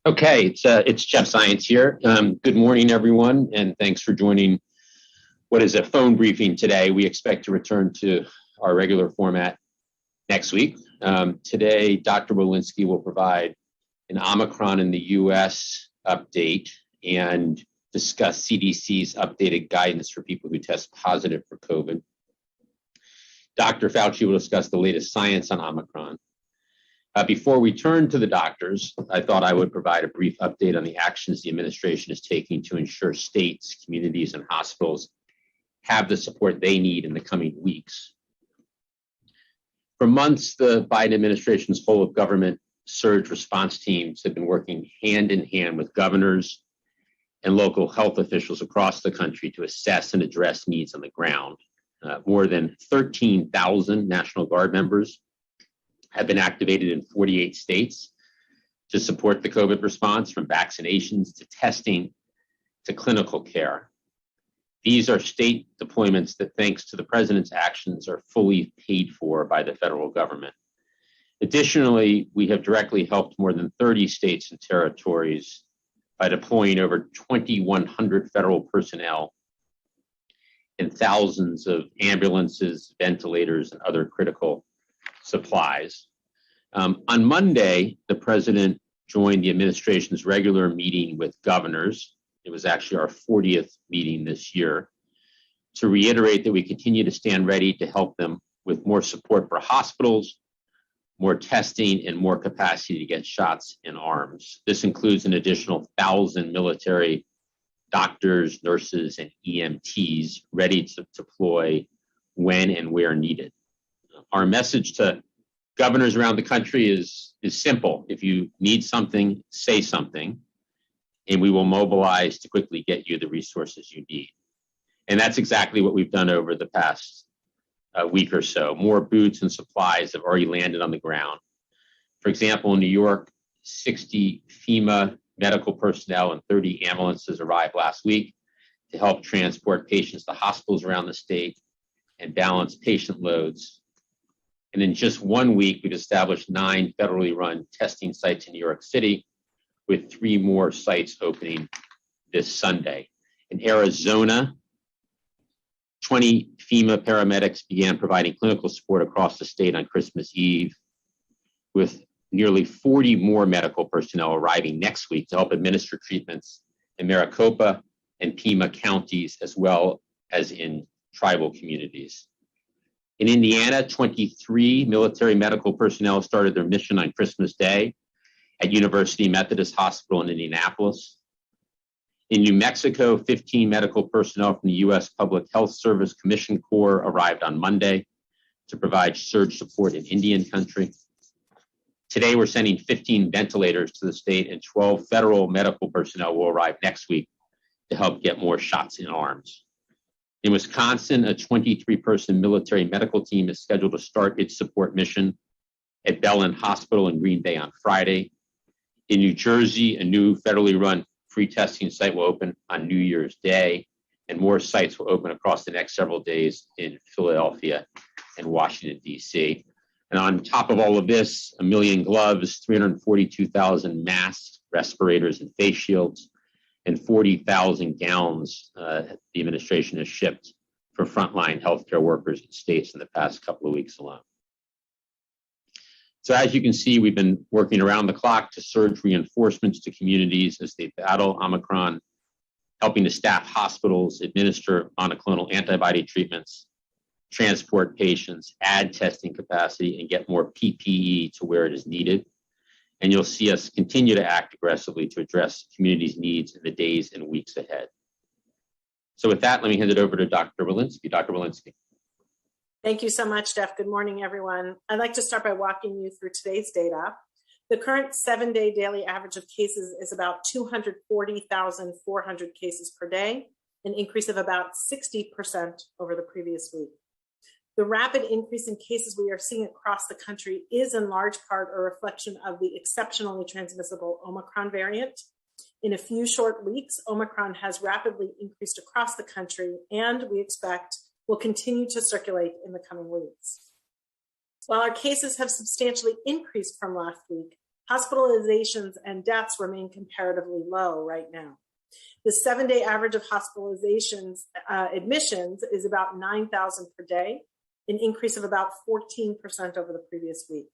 Okay, it's Jeff Zients here. Good morning, everyone, and thanks for joining what is a phone briefing today. We expect to return to our regular format next week. Today, Dr. Walensky will provide an Omicron in the U.S. update and discuss CDC's updated guidance for people who test positive for COVID. Dr. Fauci will discuss the latest science on Omicron. Before we turn to the doctors, I thought I would provide a brief update on the actions the administration is taking to ensure states, communities, and hospitals have the support they need in the coming weeks. For months, the Biden administration's whole of government surge response teams have been working hand in hand with governors and local health officials across the country to assess and address needs on the ground. More than 13,000 National Guard members have been activated in 48 states to support the COVID response, from vaccinations to testing to clinical care. These are state deployments that, thanks to the president's actions, are fully paid for by the federal government. Additionally, we have directly helped more than 30 states and territories by deploying over 2,100 federal personnel and thousands of ambulances, ventilators, and other critical supplies. On Monday, the president joined the administration's regular meeting with governors. It was actually our 40th meeting this year, to reiterate that we continue to stand ready to help them with more support for hospitals, more testing, and more capacity to get shots in arms. This includes an additional 1,000 military doctors, nurses, and EMTs ready to deploy when and where needed. Our message to governors around the country is simple. If you need something, say something, and we will mobilize to quickly get you the resources you need. And that's exactly what we've done over the past week or so. More boots and supplies have already landed on the ground. For example, in New York, 60 FEMA medical personnel and 30 ambulances arrived last week to help transport patients to hospitals around the state and balance patient loads. And in just 1 week, we've established 9 federally run testing sites in New York City, with 3 more sites opening this Sunday. In Arizona, 20 FEMA paramedics began providing clinical support across the state on Christmas Eve, with nearly 40 more medical personnel arriving next week to help administer treatments in Maricopa and Pima counties, as well as in tribal communities. In Indiana, 23 military medical personnel started their mission on Christmas Day at University Methodist Hospital in Indianapolis. In New Mexico, 15 medical personnel from the U.S. Public Health Service Commission Corps arrived on Monday to provide surge support in Indian country. Today, we're sending 15 ventilators to the state, and 12 federal medical personnel will arrive next week to help get more shots in arms. In Wisconsin, a 23-person military medical team is scheduled to start its support mission at Belen Hospital in Green Bay on Friday. In New Jersey, a new federally run free testing site will open on New Year's Day, and more sites will open across the next several days in Philadelphia and Washington, D.C. And on top of all of this, 1 million gloves, 342,000 masks, respirators, and face shields, and 40,000 gowns the administration has shipped for frontline healthcare workers in states in the past couple of weeks alone. So as you can see, we've been working around the clock to surge reinforcements to communities as they battle Omicron, helping to staff hospitals, administer monoclonal antibody treatments, transport patients, add testing capacity, and get more PPE to where it is needed. And you'll see us continue to act aggressively to address communities' needs in the days and weeks ahead. So with that, let me hand it over to Dr. Walensky. Dr. Walensky. Thank you so much, Jeff. Good morning, everyone. I'd like to start by walking you through today's data. The current 7-day daily average of cases is about 240,400 cases per day, an increase of about 60% over the previous week. The rapid increase in cases we are seeing across the country is in large part a reflection of the exceptionally transmissible Omicron variant. In a few short weeks, Omicron has rapidly increased across the country, and we expect will continue to circulate in the coming weeks. While our cases have substantially increased from last week, Hospitalizations and deaths remain comparatively low right now. The 7-day average of hospitalizations admissions is about 9,000 per day, an increase of about 14% over the previous week.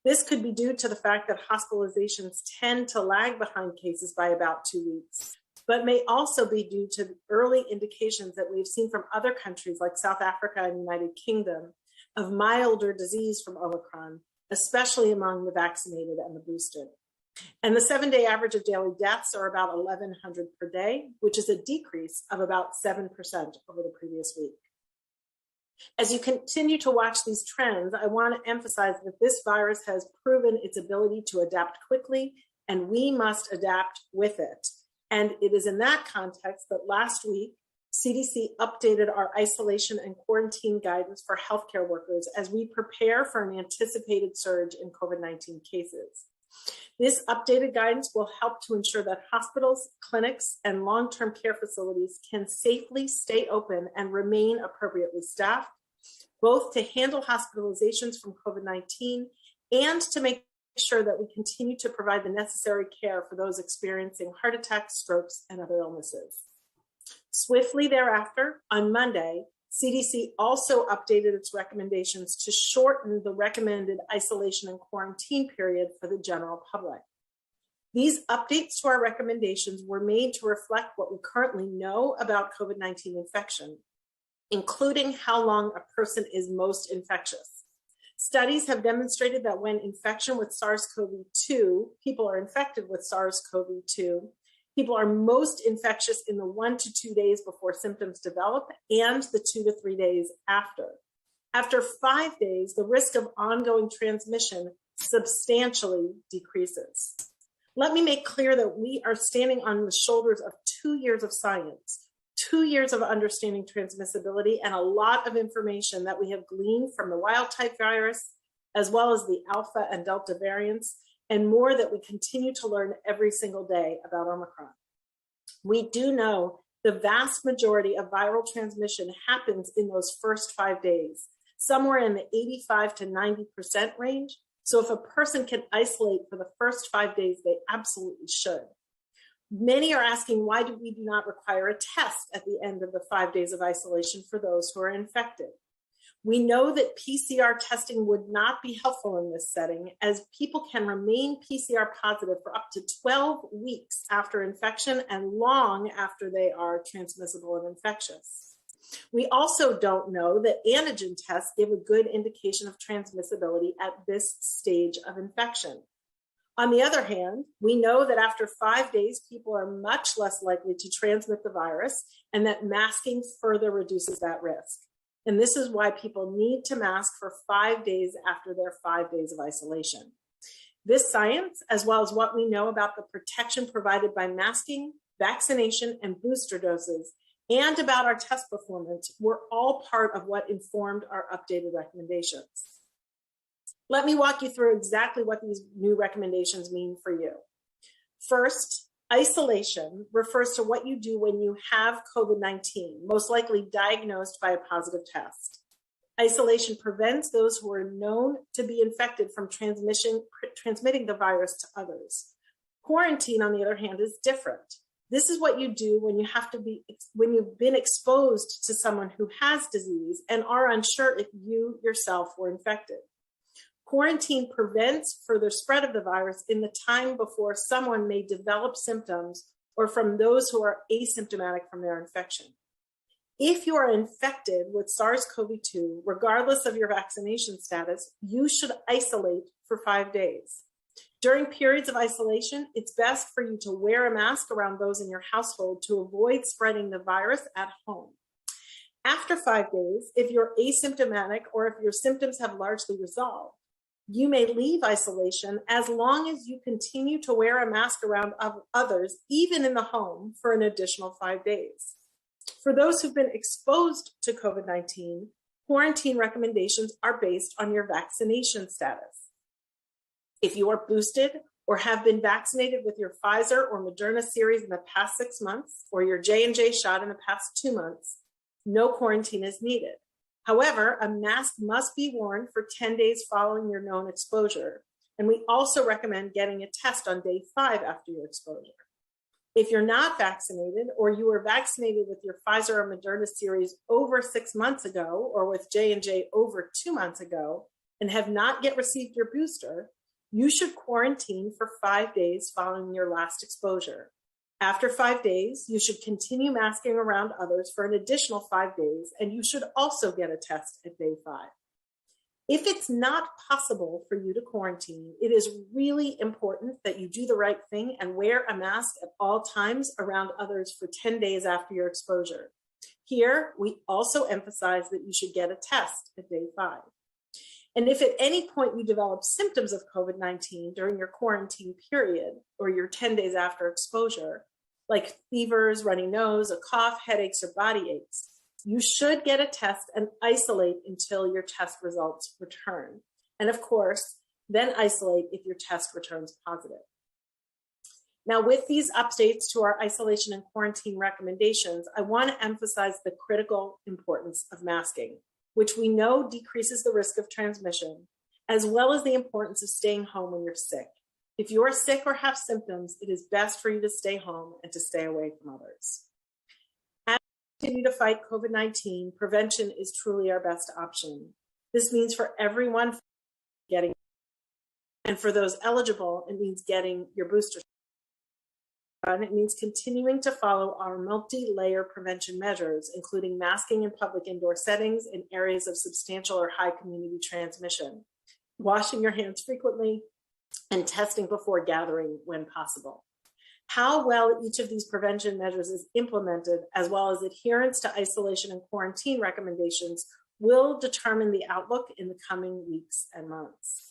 This could be due to the fact that hospitalizations tend to lag behind cases by about 2 weeks, but may also be due to early indications that we've seen from other countries like South Africa and United Kingdom of milder disease from Omicron, especially among the vaccinated and the boosted. And the 7-day average of daily deaths are about 1,100 per day, which is a decrease of about 7% over the previous week. As you continue to watch these trends, I want to emphasize that this virus has proven its ability to adapt quickly, and we must adapt with it. And it is in that context that last week, CDC updated our isolation and quarantine guidance for healthcare workers as we prepare for an anticipated surge in COVID-19 cases. This updated guidance will help to ensure that hospitals, clinics, and long-term care facilities can safely stay open and remain appropriately staffed, both to handle hospitalizations from COVID-19 and to make sure that we continue to provide the necessary care for those experiencing heart attacks, strokes, and other illnesses. Swiftly thereafter, on Monday, CDC also updated its recommendations to shorten the recommended isolation and quarantine period for the general public. These updates to our recommendations were made to reflect what we currently know about COVID-19 infection, including how long a person is most infectious. Studies have demonstrated that when infection with SARS-CoV-2, people are infected with SARS-CoV-2, people are most infectious in the 1 to 2 days before symptoms develop and the 2 to 3 days after. After 5 days, the risk of ongoing transmission substantially decreases. Let me make clear that we are standing on the shoulders of 2 years of science, 2 years of understanding transmissibility, and a lot of information that we have gleaned from the wild type virus, as well as the Alpha and Delta variants, and more that we continue to learn every single day about Omicron. We do know the vast majority of viral transmission happens in those first 5 days, somewhere in the 85 to 90% range. So if a person can isolate for the first 5 days, they absolutely should. Many are asking, why do we not require a test at the end of the 5 days of isolation for those who are infected? We know that PCR testing would not be helpful in this setting, as people can remain PCR positive for up to 12 weeks after infection and long after they are transmissible and infectious. We also don't know that antigen tests give a good indication of transmissibility at this stage of infection. On the other hand, we know that after 5 days, people are much less likely to transmit the virus, and that masking further reduces that risk. And this is why people need to mask for 5 days after their 5 days of isolation. This science, as well as what we know about the protection provided by masking, vaccination, and booster doses, and about our test performance, were all part of what informed our updated recommendations. Let me walk you through exactly what these new recommendations mean for you. First, isolation refers to what you do when you have COVID-19, most likely diagnosed by a positive test. Isolation prevents those who are known to be infected from transmitting the virus to others. Quarantine, on the other hand, is different. This is what you do when you've been exposed to someone who has disease and are unsure if you yourself were infected. Quarantine prevents further spread of the virus in the time before someone may develop symptoms or from those who are asymptomatic from their infection. If you are infected with SARS-CoV-2, regardless of your vaccination status, you should isolate for 5 days. During periods of isolation, it's best for you to wear a mask around those in your household to avoid spreading the virus at home. After 5 days, if you're asymptomatic or if your symptoms have largely resolved, you may leave isolation as long as you continue to wear a mask around others, even in the home, for an additional 5 days. For those who've been exposed to COVID-19, quarantine recommendations are based on your vaccination status. If you are boosted or have been vaccinated with your Pfizer or Moderna series in the past 6 months, or your J&J shot in the past 2 months, no quarantine is needed. However, a mask must be worn for 10 days following your known exposure, And we also recommend getting a test on day 5 after your exposure. If you're not vaccinated, or you were vaccinated with your Pfizer or Moderna series over 6 months ago, or with J&J over 2 months ago, and have not yet received your booster, you should quarantine for 5 days following your last exposure. After 5 days, you should continue masking around others for an additional 5 days, and you should also get a test at day 5. If it's not possible for you to quarantine, it is really important that you do the right thing and wear a mask at all times around others for 10 days after your exposure. Here, we also emphasize that you should get a test at day 5. And if at any point you develop symptoms of COVID-19 during your quarantine period or your 10 days after exposure, like fevers, runny nose, a cough, headaches, or body aches, you should get a test and isolate until your test results return. And of course, then isolate if your test returns positive. Now, with these updates to our isolation and quarantine recommendations, I want to emphasize the critical importance of masking, which we know decreases the risk of transmission, as well as the importance of staying home when you're sick. If you are sick or have symptoms, it is best for you to stay home and to stay away from others. As we continue to fight COVID-19, prevention is truly our best option. This means for everyone getting, and for those eligible, it means getting your booster. And it means continuing to follow our multi-layer prevention measures, including masking in public indoor settings in areas of substantial or high community transmission, washing your hands frequently, and testing before gathering when possible. How well each of these prevention measures is implemented, as well as adherence to isolation and quarantine recommendations, will determine the outlook in the coming weeks and months.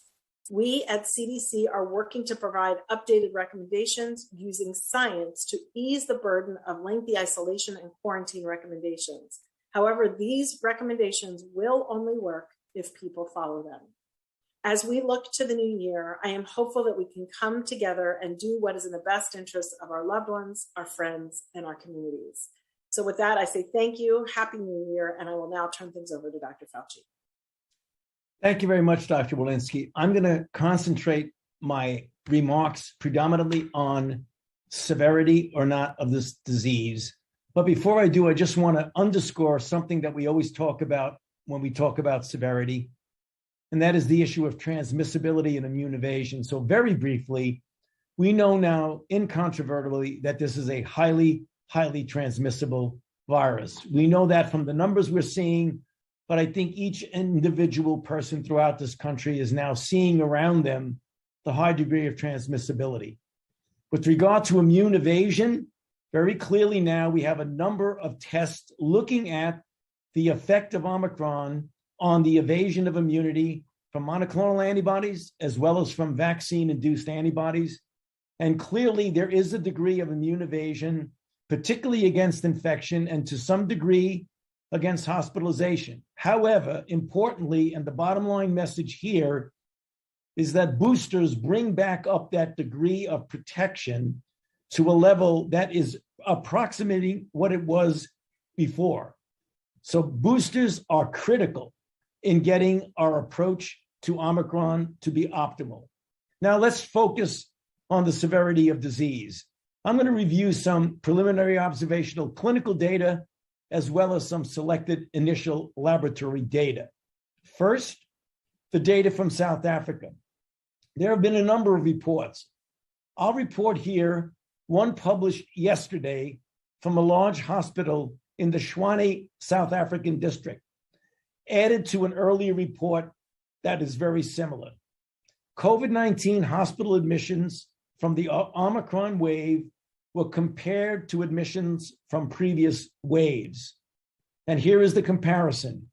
We at CDC are working to provide updated recommendations using science to ease the burden of lengthy isolation and quarantine recommendations. However, these recommendations will only work if people follow them. As we look to the new year, I am hopeful that we can come together and do what is in the best interest of our loved ones, our friends, and our communities. So with that, I say thank you, Happy New Year, and I will now turn things over to Dr. Fauci. Thank you very much, Dr. Walensky. I'm going to concentrate my remarks predominantly on severity or not of this disease. But before I do, I just want to underscore something that we always talk about when we talk about severity, and that is the issue of transmissibility and immune evasion. So very briefly, we know now incontrovertibly that this is a highly, highly transmissible virus. We know that from the numbers we're seeing, but I think each individual person throughout this country is now seeing around them the high degree of transmissibility. With regard to immune evasion, very clearly now we have a number of tests looking at the effect of Omicron on the evasion of immunity from monoclonal antibodies as well as from vaccine-induced antibodies. And clearly there is a degree of immune evasion, particularly against infection and to some degree against hospitalization. However, importantly, and the bottom line message here is that boosters bring back up that degree of protection to a level that is approximating what it was before. So boosters are critical in getting our approach to Omicron to be optimal. Now let's focus on the severity of disease. I'm going to review some preliminary observational clinical data as well as some selected initial laboratory data. First, the data from South Africa. There have been a number of reports. I'll report here one published yesterday from a large hospital in the Tshwane, South African district, added to an earlier report that is very similar. COVID-19 hospital admissions from the Omicron wave were compared to admissions from previous waves. And here is the comparison.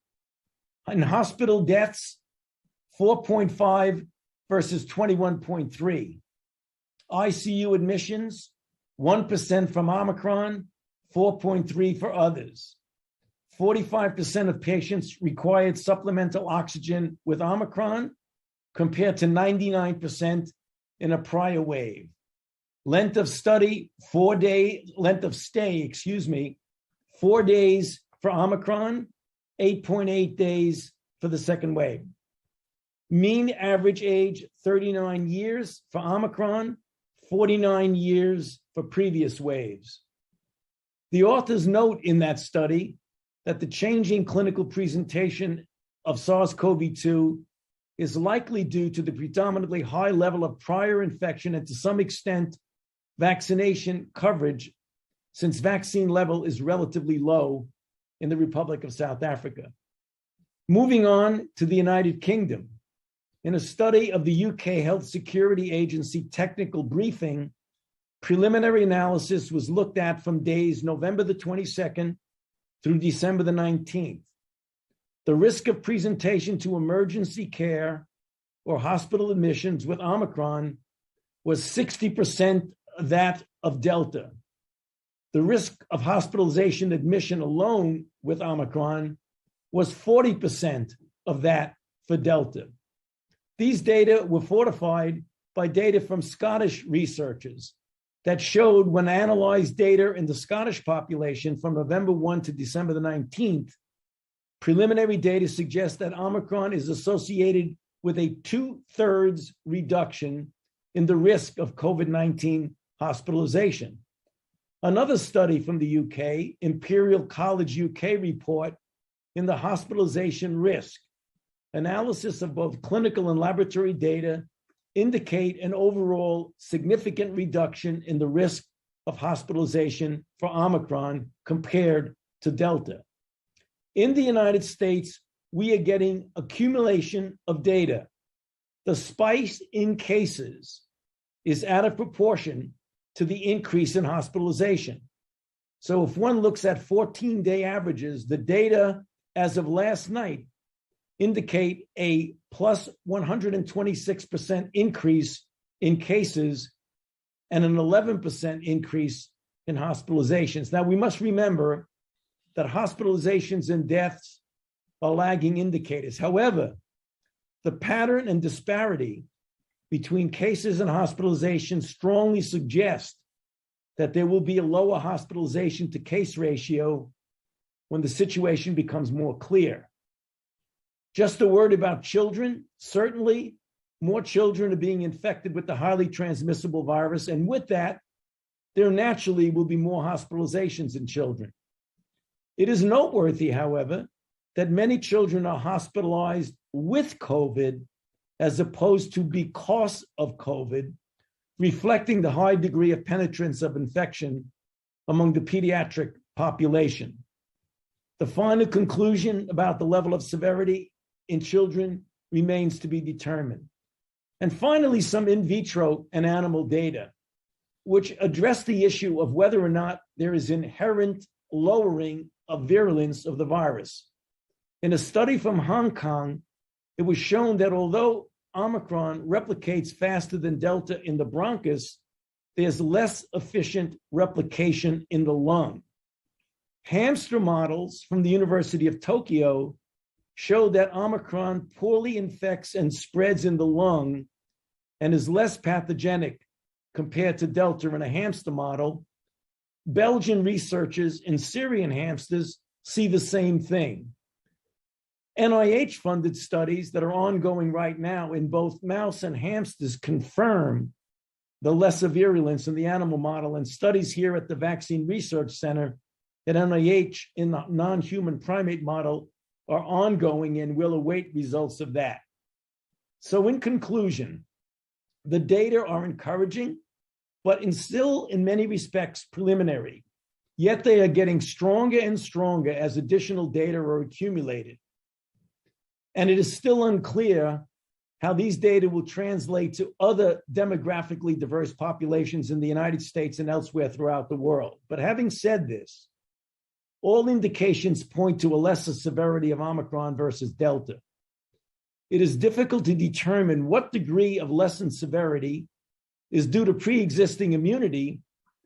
In hospital deaths, 4.5 versus 21.3. ICU admissions, 1% from Omicron, 4.3 for others. 45% of patients required supplemental oxygen with Omicron compared to 99% in a prior wave. Length of stay, 4 days for Omicron, 8.8 days for the second wave. Mean average age, 39 years for Omicron, 49 years for previous waves. The authors note in that study that the changing clinical presentation of SARS-CoV-2 is likely due to the predominantly high level of prior infection and to some extent vaccination coverage, since vaccine level is relatively low in the Republic of South Africa. Moving on to the United Kingdom. In a study of the UK Health Security Agency technical briefing, preliminary analysis was looked at from days November the 22nd through December the 19th. The risk of presentation to emergency care or hospital admissions with Omicron was 60% that of Delta. The risk of hospitalization admission alone with Omicron was 40% of that for Delta. These data were fortified by data from Scottish researchers that showed when analyzed data in the Scottish population from November 1 to December the 19th, preliminary data suggests that Omicron is associated with a 2/3 reduction in the risk of COVID-19 hospitalization. Another study from the UK, Imperial College UK report in the hospitalization risk, analysis of both clinical and laboratory data indicate an overall significant reduction in the risk of hospitalization for Omicron compared to Delta. In the United States, we are getting accumulation of data. The spike in cases is out of proportion to the increase in hospitalization. So if one looks at 14-day averages, the data as of last night indicate a plus 126% increase in cases and an 11% increase in hospitalizations. Now, we must remember that hospitalizations and deaths are lagging indicators. However, the pattern and disparity between cases and hospitalizations strongly suggest that there will be a lower hospitalization to case ratio when the situation becomes more clear. Just a word about children. Certainly, more children are being infected with the highly transmissible virus, and with that, there naturally will be more hospitalizations in children. It is noteworthy, however, that many children are hospitalized with COVID as opposed to because of COVID, reflecting the high degree of penetrance of infection among the pediatric population. The final conclusion about the level of severity in children remains to be determined. And finally, some in vitro and animal data, which address the issue of whether or not there is inherent lowering of virulence of the virus. In a study from Hong Kong, it was shown that although Omicron replicates faster than Delta in the bronchus, there's less efficient replication in the lung. Hamster models from the University of Tokyo show that Omicron poorly infects and spreads in the lung and is less pathogenic compared to Delta in a hamster model. Belgian researchers in Syrian hamsters see the same thing. NIH-funded studies that are ongoing right now in both mouse and hamsters confirm the lesser virulence in the animal model, and studies here at the Vaccine Research Center at NIH in the non-human primate model are ongoing and will await results of that. So in conclusion, the data are encouraging, but still in many respects preliminary, yet they are getting stronger and stronger as additional data are accumulated. And it is still unclear how these data will translate to other demographically diverse populations in the United States and elsewhere throughout the world. But having said this, all indications point to a lesser severity of Omicron versus Delta. It is difficult to determine what degree of lessened severity is due to pre-existing immunity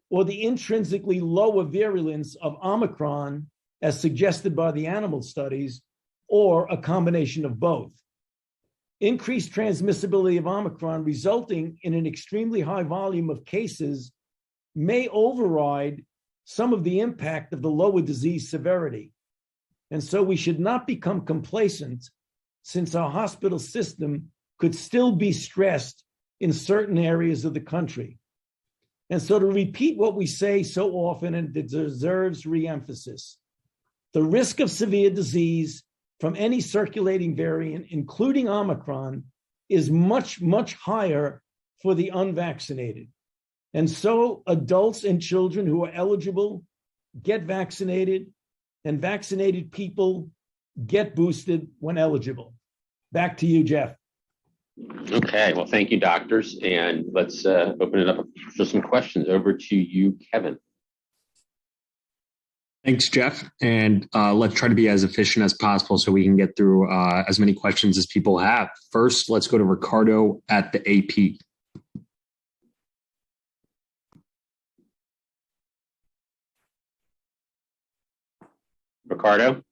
or the intrinsically lower virulence of Omicron, as suggested by the animal studies, or a combination of both. Increased transmissibility of Omicron resulting in an extremely high volume of cases may override some of the impact of the lower disease severity. And so we should not become complacent since our hospital system could still be stressed in certain areas of the country. And so to repeat what we say so often, and it deserves reemphasis, the risk of severe disease from any circulating variant, including Omicron, is much, much higher for the unvaccinated. And so adults and children who are eligible get vaccinated, and vaccinated people get boosted when eligible. Back to you, Jeff. Okay, well, thank you, doctors. And let's open it up for some questions. Over to you, Kevin. Thanks, Jeff. And let's try to be as efficient as possible so we can get through as many questions as people have. First, let's go to Ricardo at the AP. Ricardo?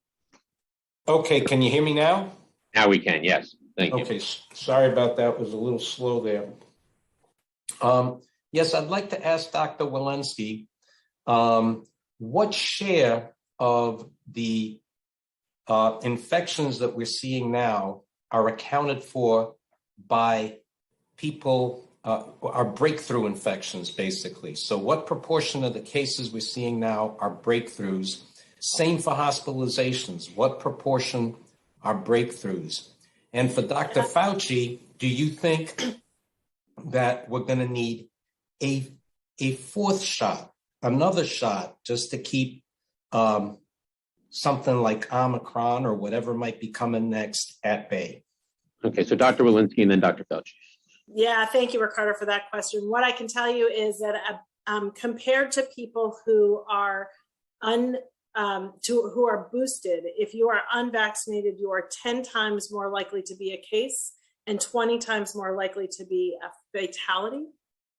Okay, can you hear me now? Now we can, yes. Thank you. Okay, sorry about that. It was a little slow there. Yes, I'd like to ask Dr. Walensky, what share of the infections that we're seeing now are accounted for by people, are breakthrough infections, basically? So what proportion of the cases we're seeing now are breakthroughs? Same for hospitalizations. What proportion are breakthroughs? And for Dr. Fauci, do you think that we're going to need a fourth shot, another shot, just to keep something like Omicron or whatever might be coming next at bay? Okay, so Dr. Walensky and then Dr. Fauci. Yeah, thank you, Ricardo, for that question. What I can tell you is that compared to people who are who are boosted, if you are unvaccinated, you are 10 times more likely to be a case and 20 times more likely to be a fatality.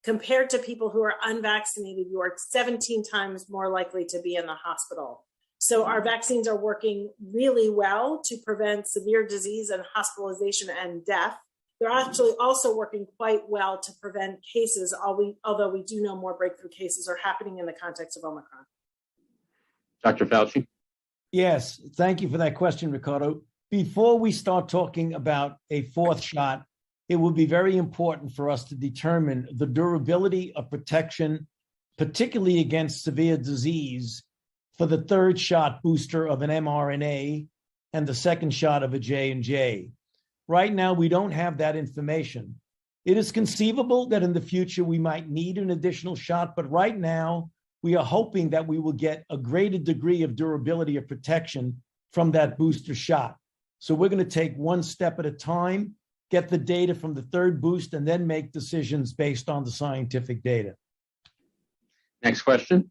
Compared to people who are unvaccinated, you are 17 times more likely to be in the hospital. So our vaccines are working really well to prevent severe disease and hospitalization and death. They're actually also working quite well to prevent cases, although we do know more breakthrough cases are happening in the context of Omicron. Dr. Fauci? Yes, thank you for that question, Ricardo. Before we start talking about a fourth shot, it will be very important for us to determine the durability of protection, particularly against severe disease, for the third shot booster of an mRNA and the second shot of a J&J. Right now, we don't have that information. It is conceivable that in the future we might need an additional shot, but right now, we are hoping that we will get a greater degree of durability of protection from that booster shot. So we're going to take one step at a time, get the data from the third boost, and then make decisions based on the scientific data. Next question.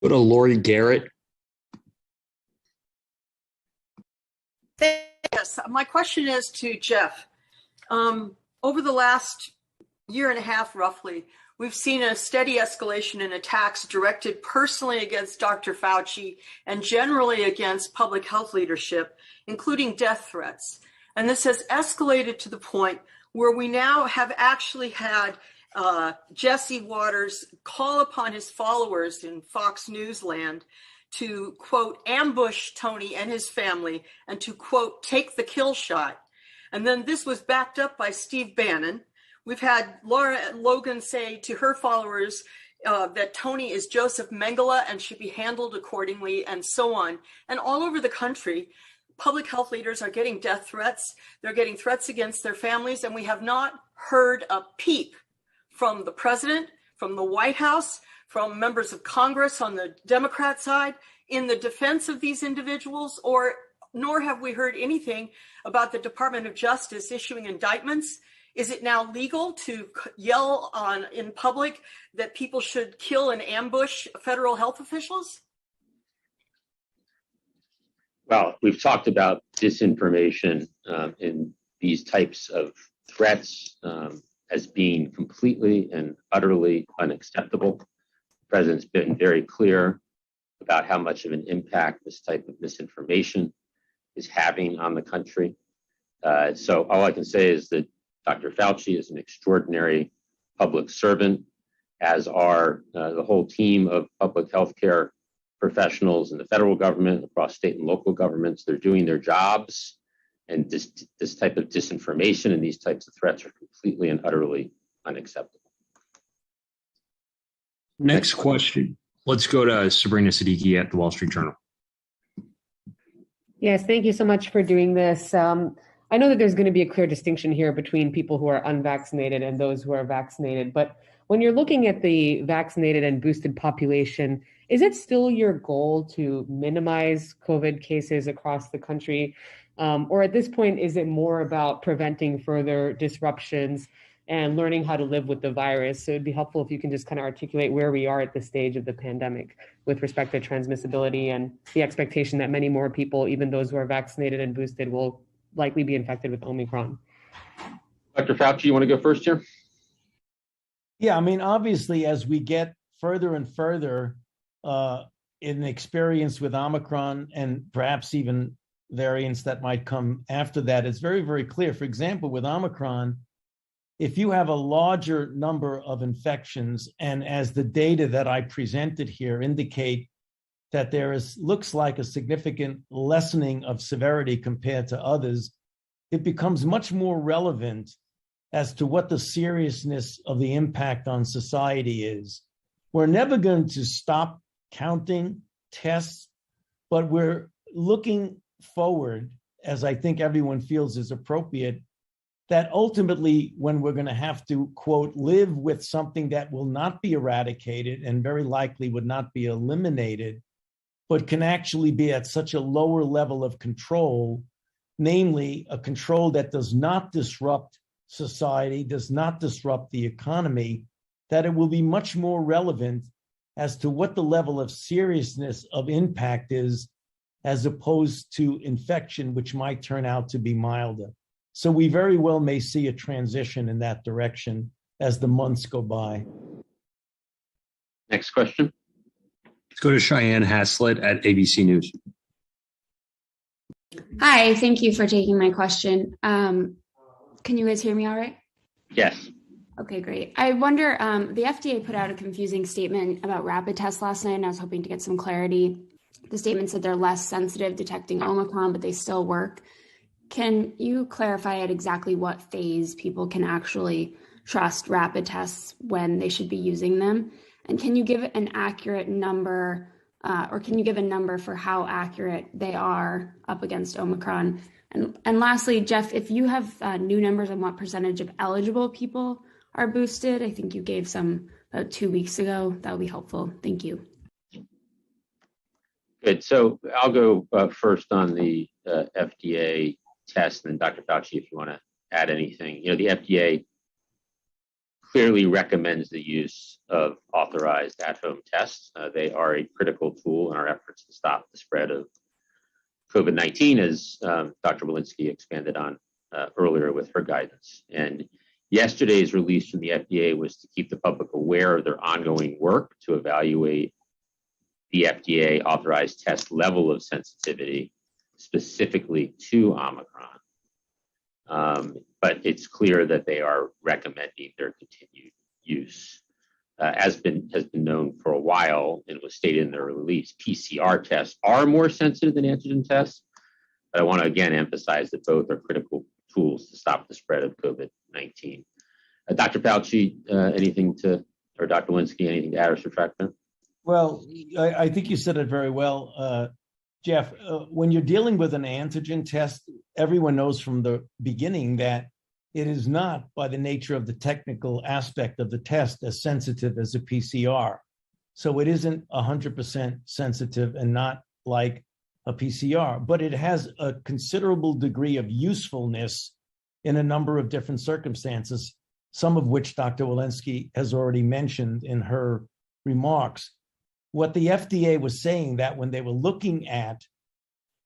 Go to Lori Garrett. Yes, my question is to Jeff. Over the last year and a half, roughly, we've seen a steady escalation in attacks directed personally against Dr. Fauci and generally against public health leadership, including death threats. And this has escalated to the point where we now have actually had Jesse Waters call upon his followers in Fox News land to, quote, ambush Tony and his family and to, quote, take the kill shot. And then this was backed up by Steve Bannon. We've had Laura Logan say to her followers that Tony is Joseph Mengele and should be handled accordingly, and so on. And all over the country, public health leaders are getting death threats. They're getting threats against their families, and we have not heard a peep from the president, from the White House, from members of Congress on the Democrat side in the defense of these individuals, nor have we heard anything about the Department of Justice issuing indictments. Is it now legal to yell in public that people should kill and ambush federal health officials? Well, we've talked about disinformation and these types of threats as being completely and utterly unacceptable. The president's been very clear about how much of an impact this type of misinformation is having on the country. So all I can say is that Dr. Fauci is an extraordinary public servant, as are the whole team of public healthcare professionals in the federal government, across state and local governments. They're doing their jobs. And this type of disinformation and these types of threats are completely and utterly unacceptable. Next question. Let's go to Sabrina Siddiqui at the Wall Street Journal. Yes, thank you so much for doing this. I know that there's going to be a clear distinction here between people who are unvaccinated and those who are vaccinated. But when you're looking at the vaccinated and boosted population, is it still your goal to minimize COVID cases across the country? Or at this point, is it more about preventing further disruptions and learning how to live with the virus? So it'd be helpful if you can just kind of articulate where we are at this stage of the pandemic with respect to transmissibility and the expectation that many more people, even those who are vaccinated and boosted, will likely be infected with Omicron. Dr. Fauci, you want to go first here? Yeah, I mean, obviously, as we get further and further in experience with Omicron and perhaps even variants that might come after that, it's very, very clear. For example, with Omicron, if you have a larger number of infections, and as the data that I presented here indicate that looks like a significant lessening of severity compared to others, it becomes much more relevant as to what the seriousness of the impact on society is. We're never going to stop counting tests, but we're looking forward, as I think everyone feels is appropriate, that ultimately when we're going to have to, quote, live with something that will not be eradicated and very likely would not be eliminated, but can actually be at such a lower level of control, namely a control that does not disrupt society, does not disrupt the economy, that it will be much more relevant as to what the level of seriousness of impact is, as opposed to infection, which might turn out to be milder. So we very well may see a transition in that direction as the months go by. Next question. Let's go to Cheyenne Haslett at ABC News. Hi, thank you for taking my question. Can you guys hear me all right? Yes. Okay, great. I wonder, the FDA put out a confusing statement about rapid tests last night, and I was hoping to get some clarity. The statement said they're less sensitive detecting Omicron, but they still work. Can you clarify at exactly what phase people can actually trust rapid tests when they should be using them? And can you give an accurate number, or can you give a number for how accurate they are up against Omicron? And lastly, Jeff, if you have new numbers on what percentage of eligible people are boosted, I think you gave some about 2 weeks ago, that would be helpful. Thank you. Good. So I'll go first on the FDA test, and then Dr. Fauci, if you want to add anything. You know, the FDA clearly recommends the use of authorized at-home tests. They are a critical tool in our efforts to stop the spread of COVID-19, as Dr. Walensky expanded on earlier with her guidance. And yesterday's release from the FDA was to keep the public aware of their ongoing work to evaluate the FDA authorized test level of sensitivity specifically to Omicron. But it's clear that they are recommending their continued use. Has been known for a while, and was stated in their release, PCR tests are more sensitive than antigen tests. But I want to again emphasize that both are critical tools to stop the spread of COVID-19. Dr. Fauci, or Dr. Walensky, anything to add or subtract there? Well, I think you said it very well, Jeff. When you're dealing with an antigen test, everyone knows from the beginning that it is not, by the nature of the technical aspect of the test, as sensitive as a PCR. So it isn't 100% sensitive and not like a PCR, but it has a considerable degree of usefulness in a number of different circumstances, some of which Dr. Walensky has already mentioned in her remarks. What the FDA was saying, that when they were looking at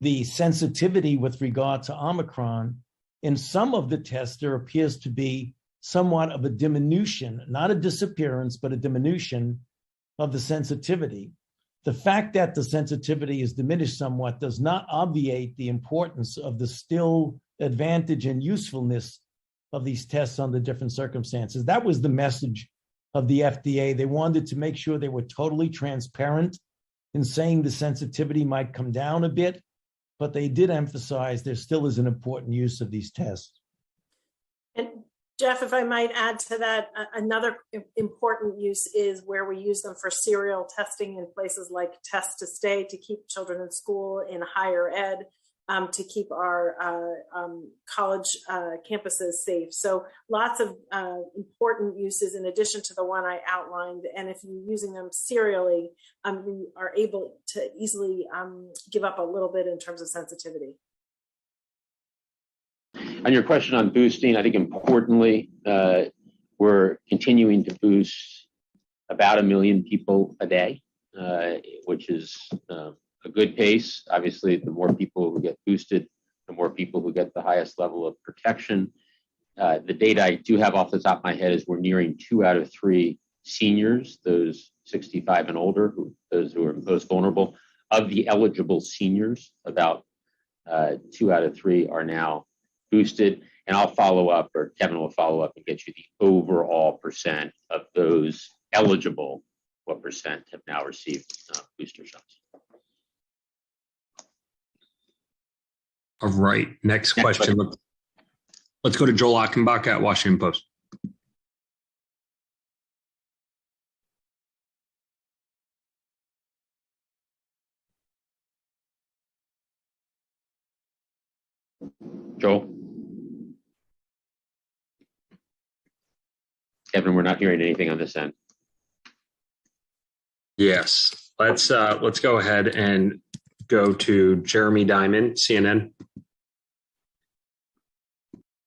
the sensitivity with regard to Omicron, in some of the tests, there appears to be somewhat of a diminution, not a disappearance, but a diminution of the sensitivity. The fact that the sensitivity is diminished somewhat does not obviate the importance of the still advantage and usefulness of these tests under different circumstances. That was the message of the FDA. They wanted to make sure they were totally transparent in saying the sensitivity might come down a bit, but they did emphasize there still is an important use of these tests. And Jeff, if I might add to that, another important use is where we use them for serial testing in places like Test to Stay to keep children in school, in higher ed, to keep our college campuses safe. So lots of important uses in addition to the one I outlined. And if you're using them serially, we are able to easily give up a little bit in terms of sensitivity. On your question on boosting, I think importantly, we're continuing to boost about 1 million people a day, which is a good pace. Obviously, the more people who get boosted, the more people who get the highest level of protection. The data I do have off the top of my head is we're nearing 2 out of 3 seniors, those 65 and older, those who are most vulnerable. Of the eligible seniors, about 2 out of 3 are now boosted. And I'll follow up, or Kevin will follow up and get you the overall percent of those eligible, what percent have now received booster shots. All right, next question. Let's go to Joel Achenbach at Washington Post. Joel? Kevin, we're not hearing anything on this end. Yes, let's go ahead and go to Jeremy Diamond, CNN.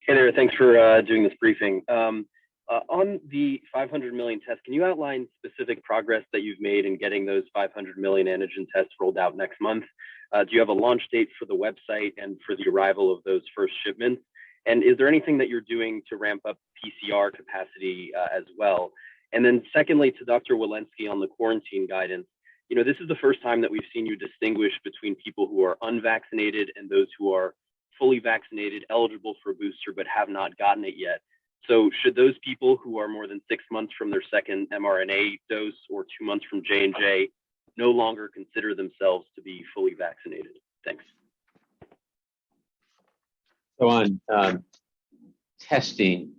Hey there, thanks for doing this briefing. On the 500 million tests, can you outline specific progress that you've made in getting those 500 million antigen tests rolled out next month? Do you have a launch date for the website and for the arrival of those first shipments? And is there anything that you're doing to ramp up PCR capacity as well? And then secondly, to Dr. Walensky on the quarantine guidance, you know, this is the first time that we've seen you distinguish between people who are unvaccinated and those who are fully vaccinated, eligible for a booster, but have not gotten it yet. So should those people who are more than 6 months from their second mRNA dose or 2 months from J&J no longer consider themselves to be fully vaccinated? Thanks. So on testing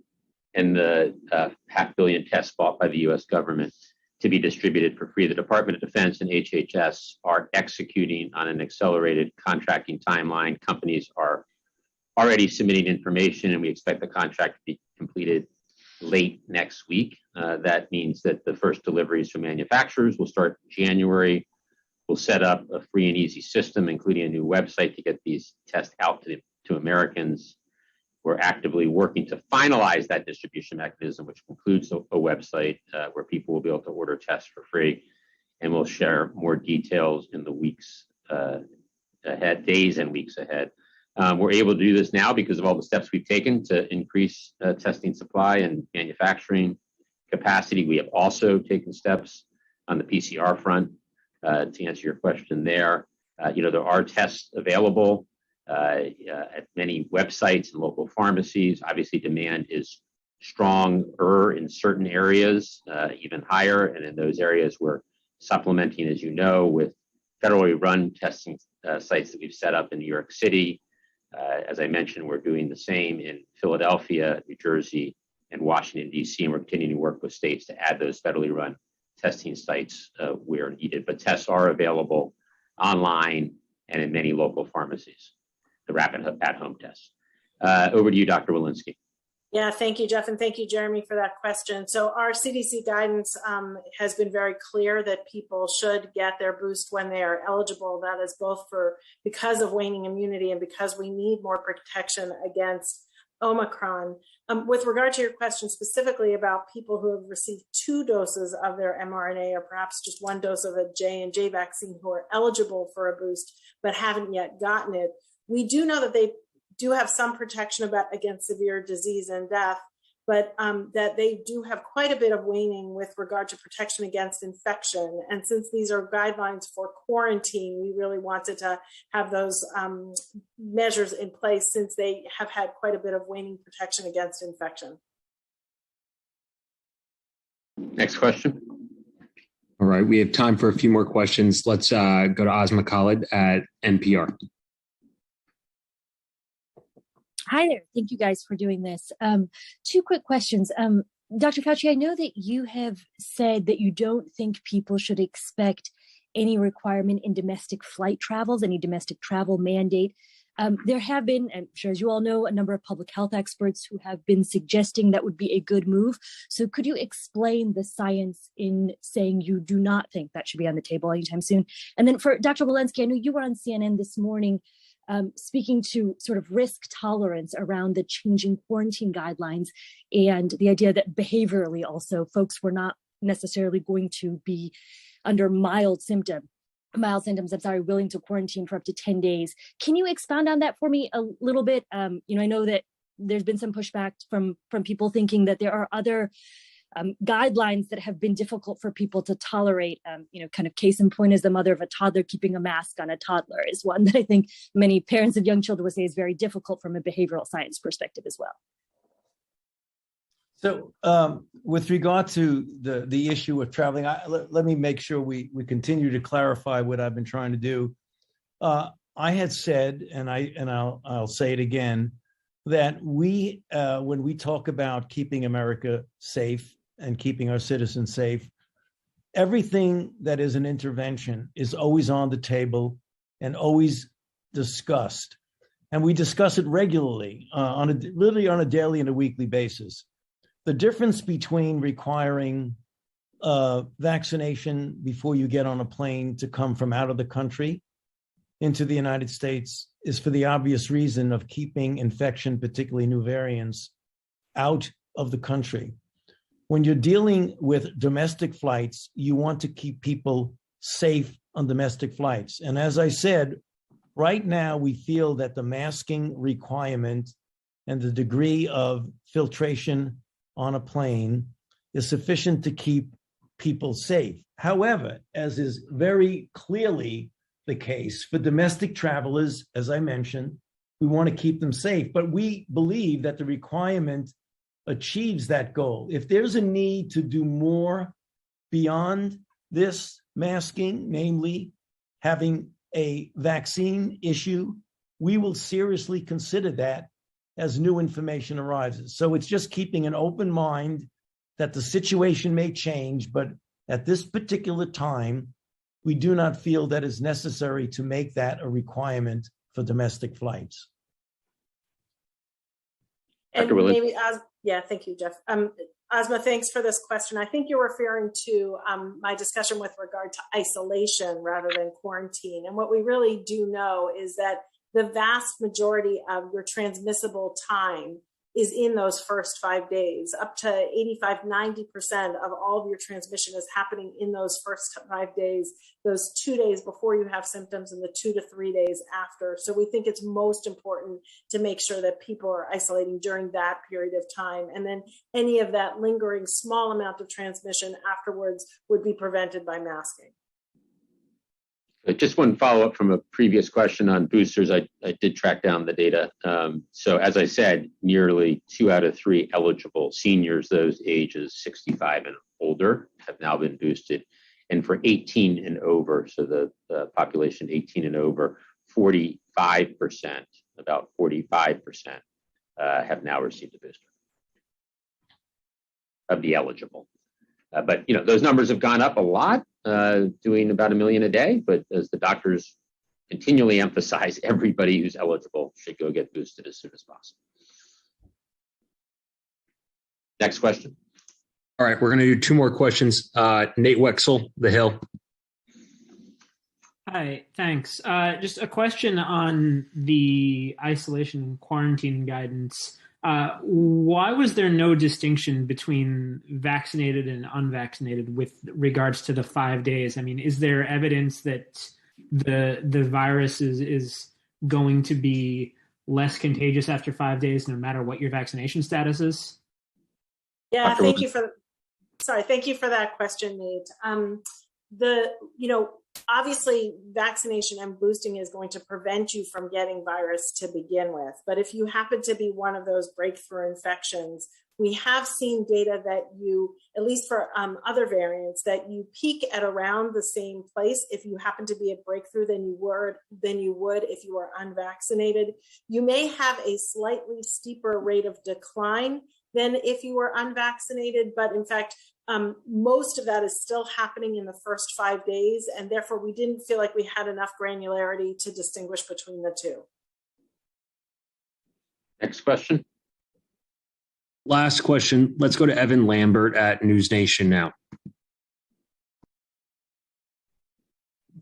and the half billion tests bought by the U.S. government to be distributed for free, the Department of Defense and HHS are executing on an accelerated contracting timeline. Companies are already submitting information, and we expect the contract to be completed late next week. That means that the first deliveries from manufacturers will start in January. We'll set up a free and easy system, including a new website to get these tests out to Americans. We're actively working to finalize that distribution mechanism, which includes a website where people will be able to order tests for free. And we'll share more details in the weeks ahead, days and weeks ahead. We're able to do this now because of all the steps we've taken to increase testing supply and manufacturing capacity. We have also taken steps on the PCR front to answer your question there. There are tests available at many websites and local pharmacies. Obviously, demand is stronger in certain areas, even higher. And in those areas, we're supplementing, as you know, with federally run testing sites that we've set up in New York City. As I mentioned, we're doing the same in Philadelphia, New Jersey, and Washington, D.C., and we're continuing to work with states to add those federally run testing sites where needed. But tests are available online and in many local pharmacies, the rapid at-home tests. Over to you, Dr. Walensky. Yeah, thank you, Jeff, and thank you, Jeremy, for that question. So our CDC guidance has been very clear that people should get their boost when they are eligible. That is both because of waning immunity and because we need more protection against Omicron. With regard to your question specifically about people who have received 2 doses of their mRNA or perhaps just 1 dose of a J&J vaccine who are eligible for a boost but haven't yet gotten it, we do know that they do have some protection against severe disease and death, but that they do have quite a bit of waning with regard to protection against infection. And since these are guidelines for quarantine, we really wanted to have those measures in place since they have had quite a bit of waning protection against infection. Next question. All right, we have time for a few more questions. Let's go to Asma Khalid at NPR. Hi there. Thank you guys for doing this. Two quick questions. Dr. Fauci, I know that you have said that you don't think people should expect any requirement in domestic flight travels, any domestic travel mandate. There have been, I'm sure as you all know, a number of public health experts who have been suggesting that would be a good move. So could you explain the science in saying you do not think that should be on the table anytime soon? And then for Dr. Walensky, I know you were on CNN this morning speaking to sort of risk tolerance around the changing quarantine guidelines and the idea that behaviorally also folks were not necessarily going to be under mild symptoms, willing to quarantine for up to 10 days. Can you expound on that for me a little bit? I know that there's been some pushback from people thinking that there are other guidelines that have been difficult for people to tolerate. Kind of case in point is the mother of a toddler keeping a mask on a toddler is one that I think many parents of young children would say is very difficult from a behavioral science perspective as well. So with regard to the issue of traveling, let me make sure we continue to clarify what I've been trying to do. I had said, and I'll say it again, that when we talk about keeping America safe and keeping our citizens safe, everything that is an intervention is always on the table and always discussed. And we discuss it regularly, literally on a daily and a weekly basis. The difference between requiring vaccination before you get on a plane to come from out of the country into the United States is for the obvious reason of keeping infection, particularly new variants, out of the country. When you're dealing with domestic flights, you want to keep people safe on domestic flights. And as I said, right now we feel that the masking requirement and the degree of filtration on a plane is sufficient to keep people safe. However, as is very clearly the case for domestic travelers, as I mentioned, we want to keep them safe, but we believe that the requirement achieves that goal. If there's a need to do more beyond this masking, namely having a vaccine issue, we will seriously consider that as new information arises. So it's just keeping an open mind that the situation may change, but at this particular time, we do not feel that it's necessary to make that a requirement for domestic flights. And maybe, thank you, Jeff. Asma, thanks for this question. I think you're referring to my discussion with regard to isolation rather than quarantine. And what we really do know is that the vast majority of your transmissible time is in those first 5 days. Up to 85-90% of all of your transmission is happening in those first 5 days, those 2 days before you have symptoms and the 2 to 3 days after. So we think it's most important to make sure that people are isolating during that period of time. And then any of that lingering small amount of transmission afterwards would be prevented by masking. Just one follow-up from a previous question on boosters. I did track down the data. So as I said, nearly 2 out of 3 eligible seniors, those ages 65 and older, have now been boosted. And for 18 and over, so the population 18 and over, 45%, about 45% have now received a booster of the eligible. But those numbers have gone up a lot, doing about 1 million a day. But as the doctors continually emphasize, everybody who's eligible should go get boosted as soon as possible. Next question. All right, we're going to do 2 more questions. Nate Wexel, The Hill. Hi, thanks. Just a question on the isolation and quarantine guidance. Why was there no distinction between vaccinated and unvaccinated with regards to the 5 days? I mean, is there evidence that the virus is going to be less contagious after 5 days, no matter what your vaccination status is? Yeah, thank you for that question, Nate. obviously, vaccination and boosting is going to prevent you from getting virus to begin with. But if you happen to be one of those breakthrough infections, we have seen data that you, at least for other variants, that you peak at around the same place if you happen to be a breakthrough than you would if you were unvaccinated. You may have a slightly steeper rate of decline than if you were unvaccinated, but in fact, most of that is still happening in the first 5 days, and therefore we didn't feel like we had enough granularity to distinguish between the two. Next question. Last question. Let's go to Evan Lambert at News Nation now.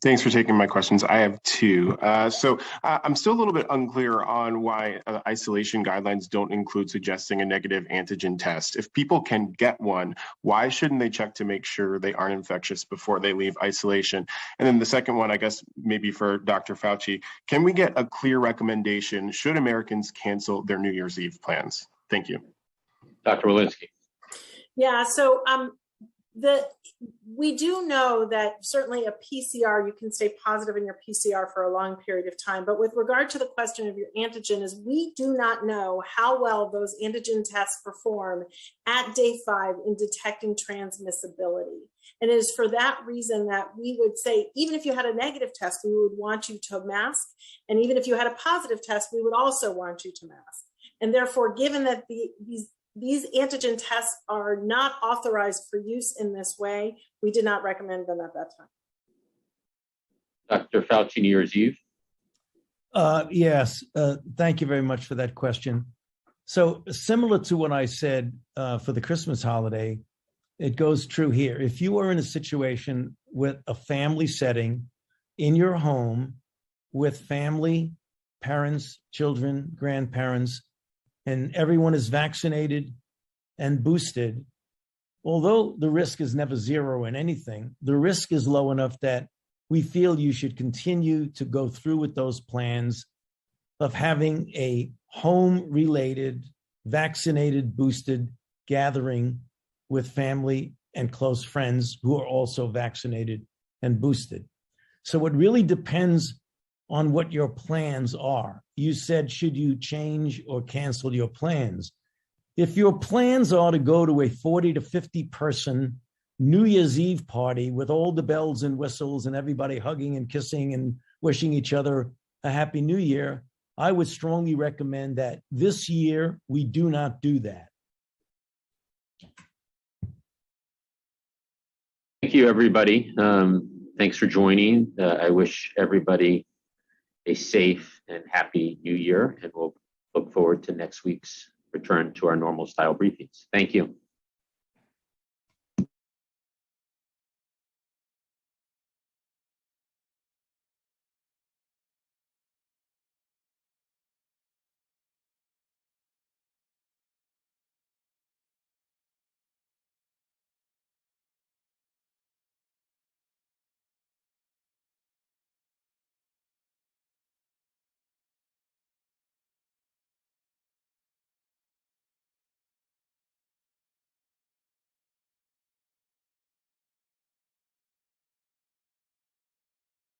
Thanks for taking my questions. I have two. So I'm still a little bit unclear on why isolation guidelines don't include suggesting a negative antigen test. If people can get one, why shouldn't they check to make sure they aren't infectious before they leave isolation? And then the second one, I guess maybe for Dr. Fauci, can we get a clear recommendation? Should Americans cancel their New Year's Eve plans? Thank you. Dr. Walensky. Yeah, so we do know that certainly a PCR, you can stay positive in your PCR for a long period of time. But with regard to the question of your antigen, is we do not know how well those antigen tests perform at day 5 in detecting transmissibility. And it is for that reason that we would say, even if you had a negative test, we would want you to mask. And even if you had a positive test, we would also want you to mask. And therefore, given that these antigen tests are not authorized for use in this way, we did not recommend them at that time. Dr. Fauci, New Year's Eve. Yes, thank you very much for that question. So similar to what I said for the Christmas holiday, it goes true here. If you are in a situation with a family setting in your home with family, parents, children, grandparents, and everyone is vaccinated and boosted, although the risk is never zero in anything, the risk is low enough that we feel you should continue to go through with those plans of having a home-related, vaccinated, boosted gathering with family and close friends who are also vaccinated and boosted. So it really depends on what your plans are. You said, should you change or cancel your plans? If your plans are to go to a 40 to 50 person New Year's Eve party with all the bells and whistles and everybody hugging and kissing and wishing each other a happy new year, I would strongly recommend that this year we do not do that. Thank you, everybody. Thanks for joining. I wish everybody a safe and happy new year, and we'll look forward to next week's return to our normal style briefings. Thank you.